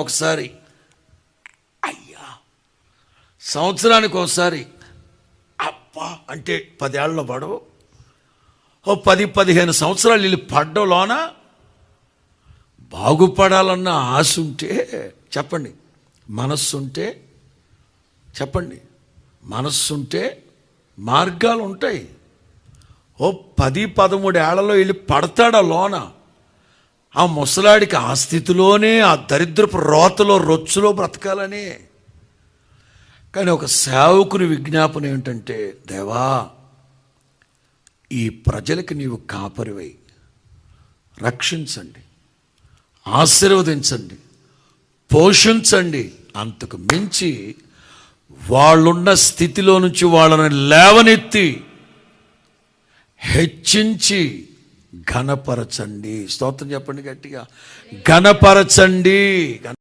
ఒకసారి, అయ్యా సంవత్సరానికి ఒకసారి అబ్బా అంటే 10 ఏళ్ళలో పడవు. ఓ 10-15 సంవత్సరాలు వీళ్ళు పడ్డంలోన బాగుపడాలన్న ఆశ ఉంటే చెప్పండి, మనస్సుంటే చెప్పండి, మనస్సుంటే మార్గాలు ఉంటాయి. ఓ 10-13 ఏళ్లలో వెళ్ళి పడతాడా లోన. ఆ ముసలాడికి ఆ స్థితిలోనే ఆ దరిద్రపు రోతలో రొచ్చులో బ్రతకాలని. కానీ ఒక సేవకుని విజ్ఞాపన ఏంటంటే, దేవా ఈ ప్రజలకి నీవు కాపరివై రక్షించండి, ఆశీర్వదించండి, పోషించండి. అంతకు మించి వాళ్ళున్న స్థితిలో నుంచి వాళ్ళని లేవనెత్తి హెచ్చించి ఘనపరచండి. స్తోత్రం చెప్పండి గట్టిగా, ఘనపరచండి.